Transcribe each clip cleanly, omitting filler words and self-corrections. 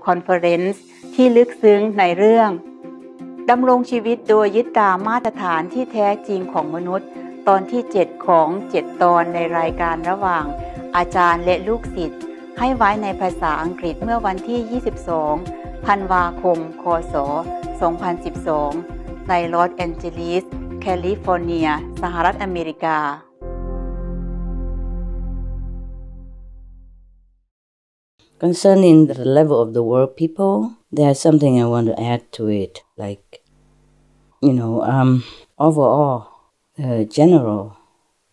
Conference ที่ลึกซึ้งในเรื่องดำรงชีวิตโดยยึดตามมาตรฐานที่แท้จริงของมนุษย์ตอนที่7ของ7ตอนในรายการระหว่างอาจารย์และลูกศิษย์ให้ไว้ในภาษาอังกฤษเมื่อวันที่22ธันวาคมคศ2012ในลอสแอนเจลิสแคลิฟอร์เนียสหรัฐอเมริกาConcerning the level of the world people, there's something I want to add to it. Like, overall, general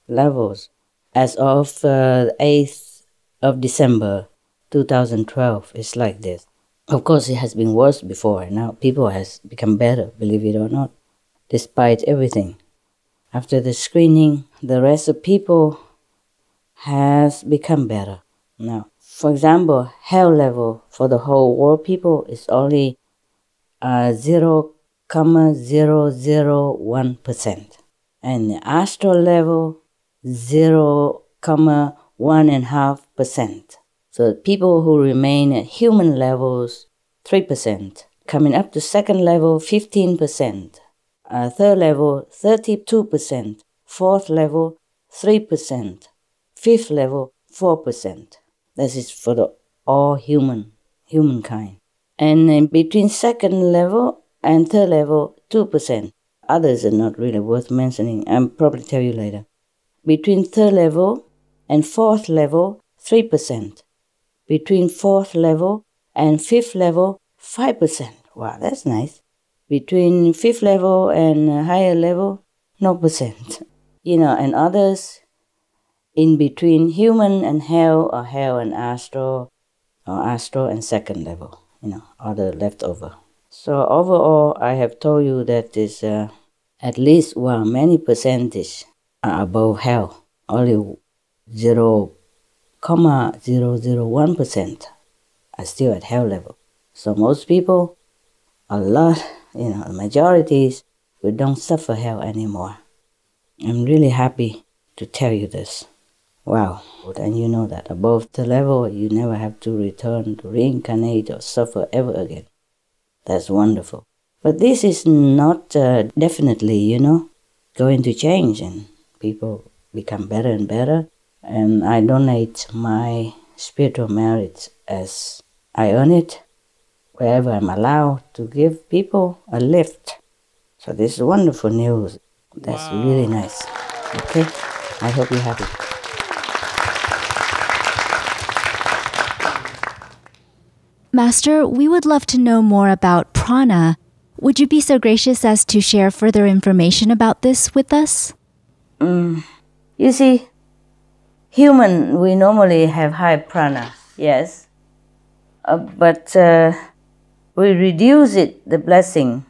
levels as of 8th of December 2012 is like this. Of course, it has been worse before. Now people has become better, believe it or not, despite everything. After the screening, the rest of people has become better now. For example, health level for the whole world people is only 0.001%. And the astral level, 0.1.5%. So people who remain at human levels, 3%. Coming up to second level, 15%. Third level, 32%. Fourth level, 3%. Fifth level, 4%. That is for the all humankind. And in between second level and third level, 2%. Others are not really worth mentioning. I'll probably tell you later. Between third level and fourth level, 3%. Between fourth level and fifth level, 5%. Wow, that's nice. Between fifth level and higher level, no percent. And others in between human and hell, or hell and astral, or astral and second level, or the leftover. So overall, I have told you that is at least, many percentage are above hell. Only 0.001% are still at hell level. So most people, a lot, the majorities, we don't suffer hell anymore. I'm really happy to tell you this. Wow, and you know that above the level, you never have to return to reincarnate or suffer ever again. That's wonderful. But this is not definitely, going to change, and people become better and better. And I donate my spiritual merit as I earn it, wherever I'm allowed to give people a lift. So this is wonderful news. That's really nice. Okay? I hope you're happy. Master, we would love to know more about prana. Would you be so gracious as to share further information about this with us? You see, human, we normally have high prana, yes. But we reduce it, the blessing,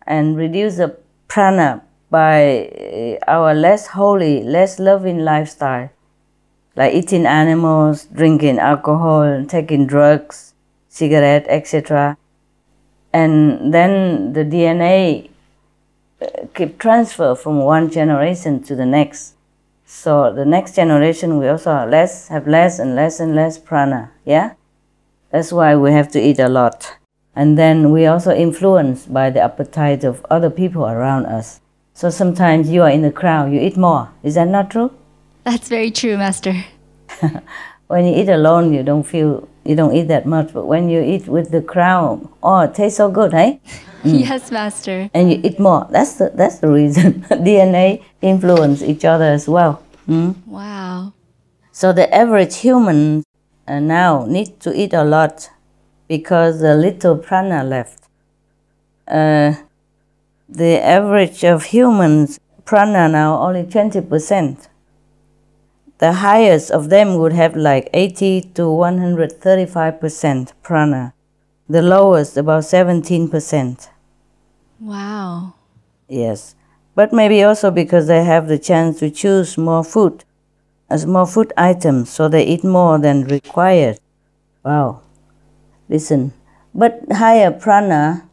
and reduce the prana by our less holy, less loving lifestyle. Like eating animals, drinking alcohol, taking drugs, cigarette, etc. And then the DNA keep transfer from one generation to the next. So the next generation we also have less and less and less prana, yeah? That's why we have to eat a lot. And then we also influenced by the appetite of other people around us. So sometimes you are in the crowd, you eat more. Is that not true? That's very true, Master. When you eat alone, you don't eat that much. But when you eat with the crowd, it tastes so good, eh? Yes, Master. And you eat more. That's the reason. DNA influence each other as well. Wow. So the average human now need to eat a lot because the little prana left. The average of humans prana now only 20%. The highest of them would have like 80 to 135% prana. The lowest about 17%. Wow. Yes. But maybe also because they have the chance to choose more food, more food items, so they eat more than required. Wow. Listen. But higher prana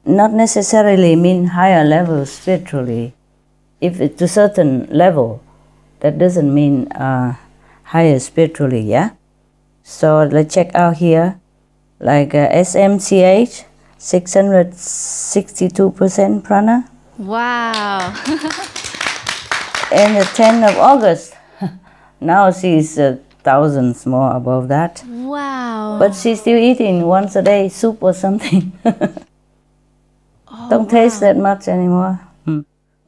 not necessarily mean higher level spiritually. If it's a certain level, that doesn't mean higher spiritually, yeah? So let's check out here. like SMCH, 662% prana. Wow. And the 10th of August, now she's thousands more above that. Wow. But she's still eating once a day soup or something. Don't taste that much anymore.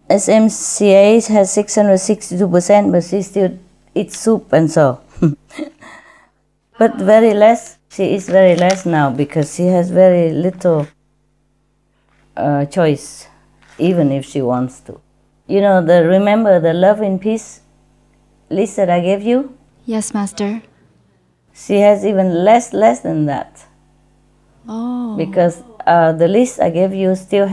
SMCH has 662%, but she still eats soup and so. But very less. She eats very less now because she has very little choice, even if she wants to. You know, remember the love and peace list that I gave you? Yes, Master. She has even less than that. Oh. Because the list I gave you still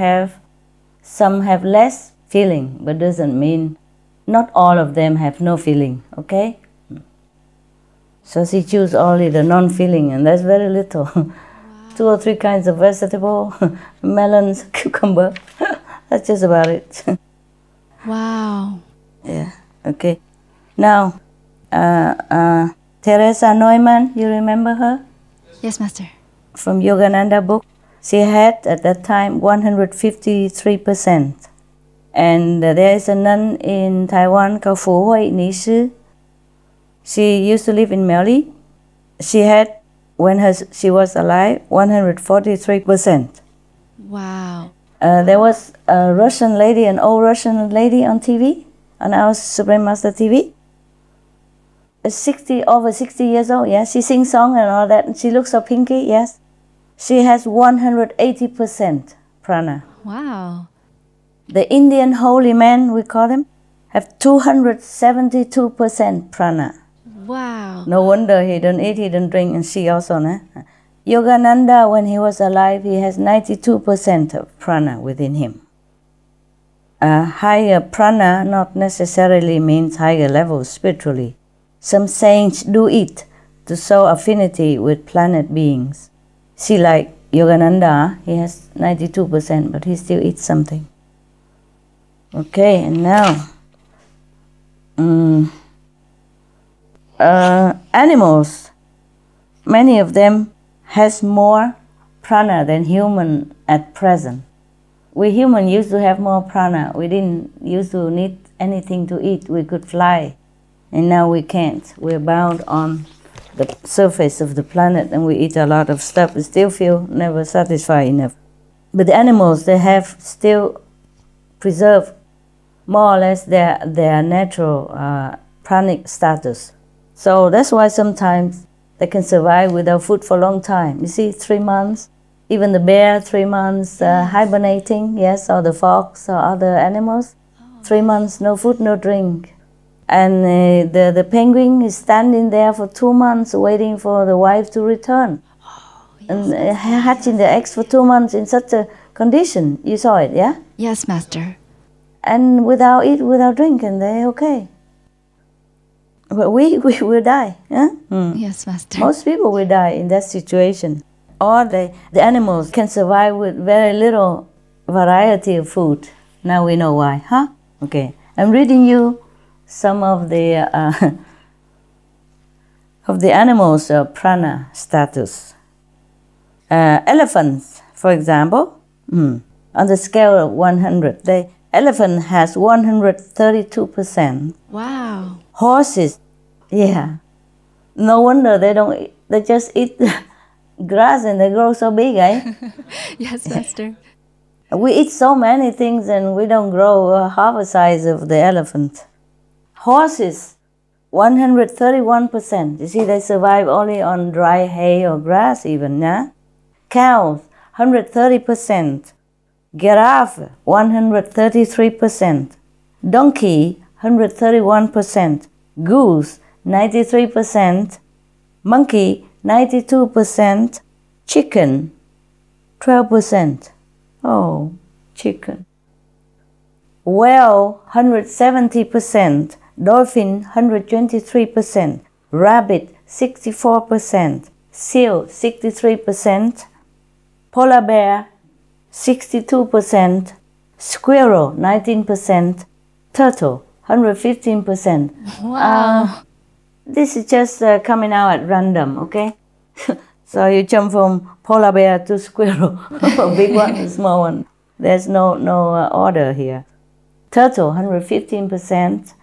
some have less feeling, but doesn't mean not all of them have no feeling, okay? So she choose only the non-feeling, and that's very little. Wow. 2 or 3 kinds of vegetable, melons, cucumber. That's just about it. Wow. Yeah, okay. Now, Teresa Neumann, you remember her? Yes, Master. From Yogananda book. She had, at that time, 153%. And there is a nun in Taiwan called Fu Hui Ni Shi. She used to live in Melli. She had, when she was alive, 143%. Wow. There was a Russian lady, an old Russian lady on TV, on our Supreme Master TV. Over 60 years old, yes. She sings songs and all that, and she looks so pinky, yes. She has 180% prana. Wow. The Indian holy men, we call them, have 272% prana. Wow. No wonder he don't eat, he don't drink, and she also, nah? Yogananda, when he was alive, he has 92% of prana within him. Higher prana not necessarily means higher level spiritually. Some saints do eat to show affinity with planet beings. See, like Yogananda, he has 92%, but he still eats something. Okay, and now, animals, many of them has more prana than human at present. We human used to have more prana. We didn't used to need anything to eat. We could fly, and now we can't. We're bound on the surface of the planet, and we eat a lot of stuff. We still feel never satisfied enough. But the animals, they have still preserved more or less their natural pranic status. So that's why sometimes they can survive without food for a long time. You see, 3 months, even the bear, 3 months hibernating, yes, or the fox or other animals, 3 months, no food, no drink. And the penguin is standing there for 2 months waiting for the wife to return. And hatching the eggs for 2 months in such a condition. You saw it, yeah? Yes, Master. And without eat, without drink, and they're okay. But we will die. Yeah? Yes, Master. Most people will die in that situation. Or the animals can survive with very little variety of food. Now we know why, huh? Okay. I'm reading you some of the animals' prana status. Elephants, for example, on the scale of 100, the elephant has 132%. Wow. Horses, yeah. No wonder they just eat grass and they grow so big, eh? Yes, Master. We eat so many things and we don't grow half the size of the elephant. Horses, 131%. You see, they survive only on dry hay or grass even, yeah? Cows, 130%. Giraffe, 133%. Donkey, 131%. Goose, 93%. Monkey, 92%. Chicken, 12%. Oh, chicken. Whale, 170%. Dolphin, 123%. Rabbit, 64%. Seal, 63%. Polar bear, 62%. Squirrel, 19%. Turtle, 115%. Wow. This is just coming out at random, okay? So you jump from polar bear to squirrel, big one, small one. There's no order here. Turtle, 115%.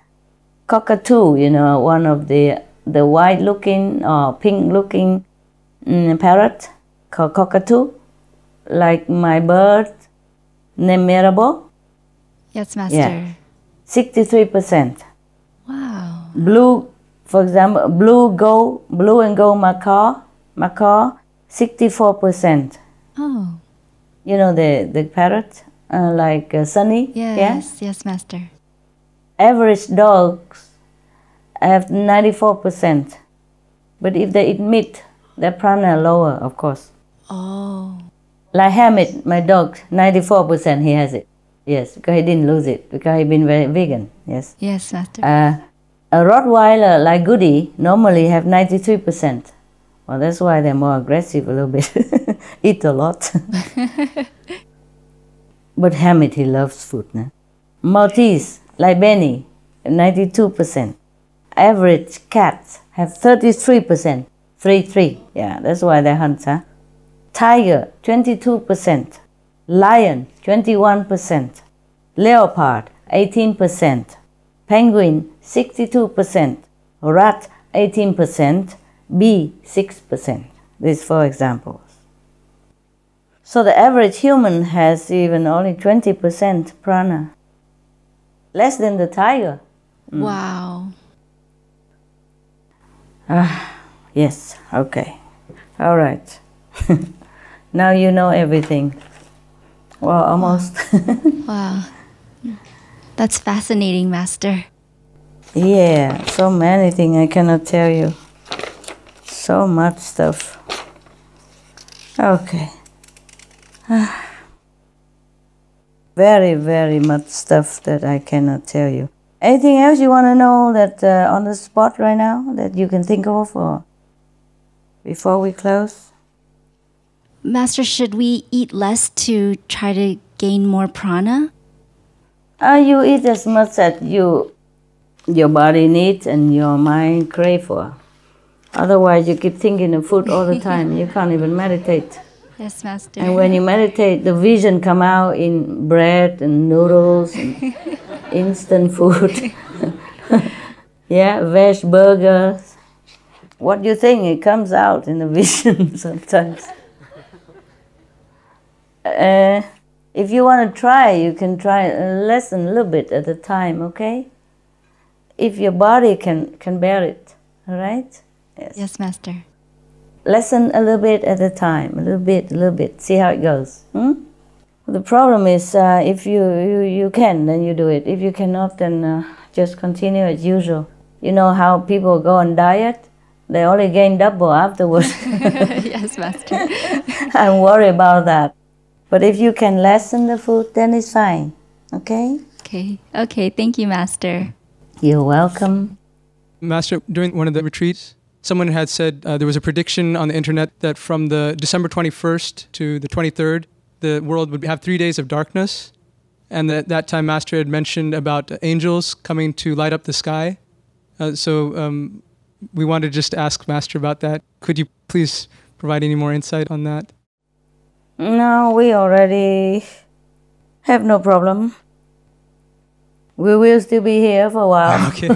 Cockatoo, one of the white-looking or pink-looking parrot called cockatoo, like my bird named Mirabel. Yes, Master. Yeah. 63%. Wow. Blue, for example, blue and gold macaw, 64%. Oh. The parrot, like Sunny? Yes, yes, Master. Average dogs have 94%. But if they eat meat, their prana lower, of course. Oh. Like Hamid, my dog, 94% he has it. Yes, because he didn't lose it, because he's been very vegan. Yes. Yes, Master. A Rottweiler like Goody normally have 93%. Well, that's why they're more aggressive a little bit. Eat a lot. But Hamid, he loves food. No? Maltese, like Benny, 92%. Average cats have 33%. 3-3. Yeah, that's why they hunt, huh? Tiger, 22%. Lion, 21%. Leopard, 18%. Penguin, 62%. Rat, 18%. Bee, 6%. These 4 examples. So the average human has even only 20% prana. Less than the tiger. Wow. Yes, okay. All right. Now you know everything. Well, almost. Wow. That's fascinating, Master. Yeah, so many things I cannot tell you. So much stuff. Okay. Very, very much stuff that I cannot tell you. Anything else you want to know that on the spot right now that you can think of, or before we close? Master, should we eat less to try to gain more prana? You eat as much as your body needs and your mind crave for. Otherwise, you keep thinking of food all the time. You can't even meditate. Yes, Master. And when you meditate, the vision come out in bread and noodles and instant food. Yeah, veg burgers. What you think, it comes out in the vision sometimes. If you want to try, you can try less than a little bit at a time, okay? If your body can bear it, all right? Yes. Yes, Master. Lessen a little bit at a time, a little bit, see how it goes. The problem is if you can, then you do it. If you cannot, then just continue as usual. You know how people go on diet? They only gain double afterwards. Yes, Master. I'm worried about that. But if you can lessen the food, then it's fine, okay? Okay, thank you, Master. You're welcome. Master, during one of the retreats, someone had said there was a prediction on the internet that from the December 21st to the 23rd, the world would have 3 days of darkness. And at that time, Master had mentioned about angels coming to light up the sky. So we wanted just to ask Master about that. Could you please provide any more insight on that? No, we already have no problem. We will still be here for a while. Okay.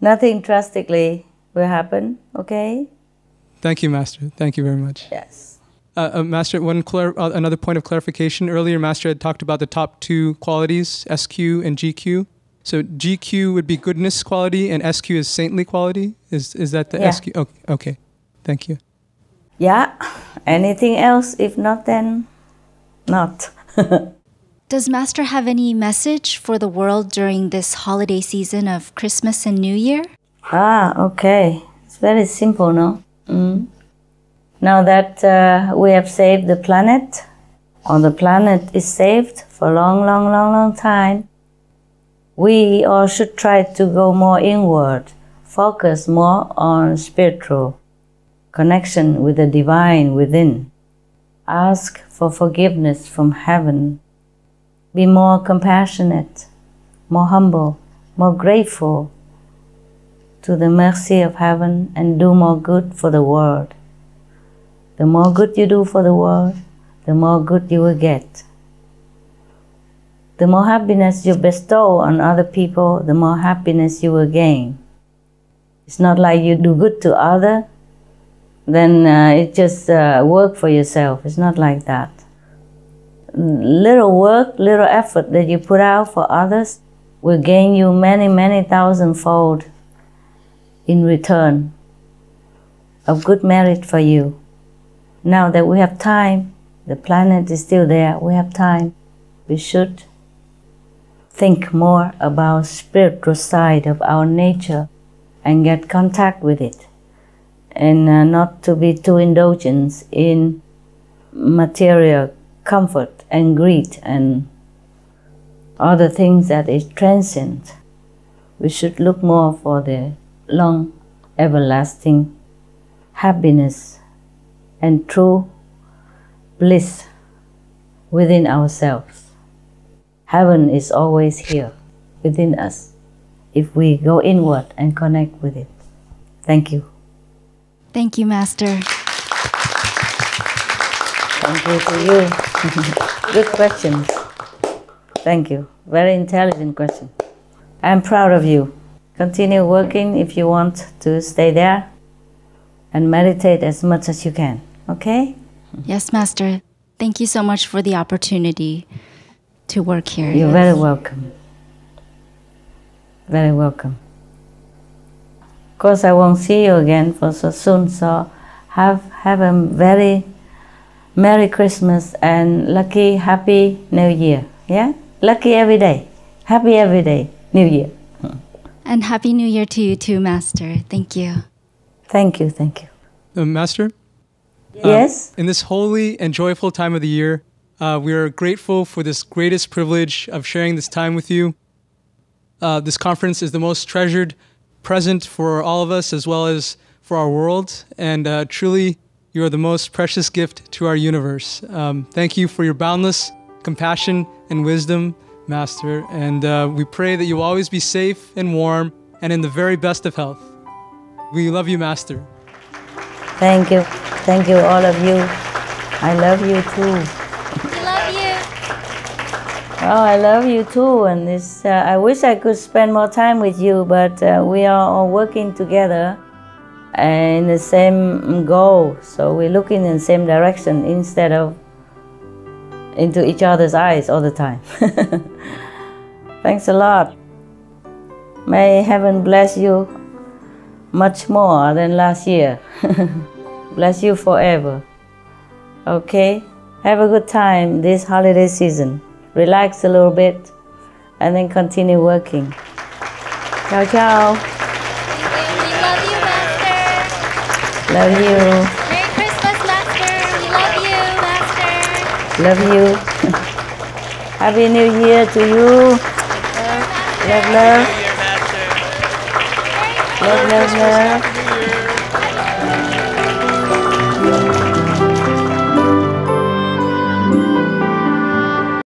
Nothing drastically will happen, okay? Thank you, Master. Thank you very much. Yes. Master, another point of clarification. Earlier, Master had talked about the top 2 qualities, SQ and GQ. So GQ would be goodness quality and SQ is saintly quality? Is that the SQ? Okay. Thank you. Yeah. Anything else? If not, then not. Does Master have any message for the world during this holiday season of Christmas and New Year? Okay. It's very simple, no? Now that we have saved the planet, or the planet is saved for a long time, we all should try to go more inward, focus more on spiritual connection with the divine within. Ask for forgiveness from heaven. Be more compassionate, more humble, more grateful. to the mercy of heaven and do more good for the world. The more good you do for the world, the more good you will get. The more happiness you bestow on other people, the more happiness you will gain. It's not like you do good to others, then it just work for yourself. It's not like that. Little work, little effort that you put out for others will gain you many, many thousand-fold in return of good merit for you. Now that we have time, the planet is still there, we have time, we should think more about spiritual side of our nature and get contact with it, and not to be too indulgent in material comfort and greed and other things that is transient. We should look more for the long, everlasting happiness and true bliss within ourselves. Heaven is always here within us if we go inward and connect with it. Thank you. Thank you, Master. Thank you to you. Good questions. Thank you. Very intelligent question. I'm proud of you. Continue working if you want to stay there and meditate as much as you can. Okay? Yes, Master. Thank you so much for the opportunity to work here. You're very welcome. Very welcome. Of course, I won't see you again for so soon, so have a very Merry Christmas and lucky, happy New Year. Yeah? Lucky every day. Happy every day. New Year. And Happy New Year to you too, Master. Thank you. Thank you, thank you. Master? Yes? In this holy and joyful time of the year, we are grateful for this greatest privilege of sharing this time with you. This conference is the most treasured present for all of us as well as for our world, and truly you are the most precious gift to our universe. Thank you for your boundless compassion and wisdom, Master, and we pray that you will always be safe and warm and in the very best of health. We love you, Master. Thank you. Thank you, all of you. I love you too. We love you. Oh, I love you too. And this, I wish I could spend more time with you, but we are all working together in the same goal. So we're looking in the same direction instead of into each other's eyes all the time. Thanks a lot. May heaven bless you much more than last year. Bless you forever. Okay? Have a good time this holiday season. Relax a little bit and then continue working. Ciao, ciao. We love you, Master. Love you. Merry Christmas, Master. We love you, Master. Love you. Happy New Year to you. Love, love. Love, love, love.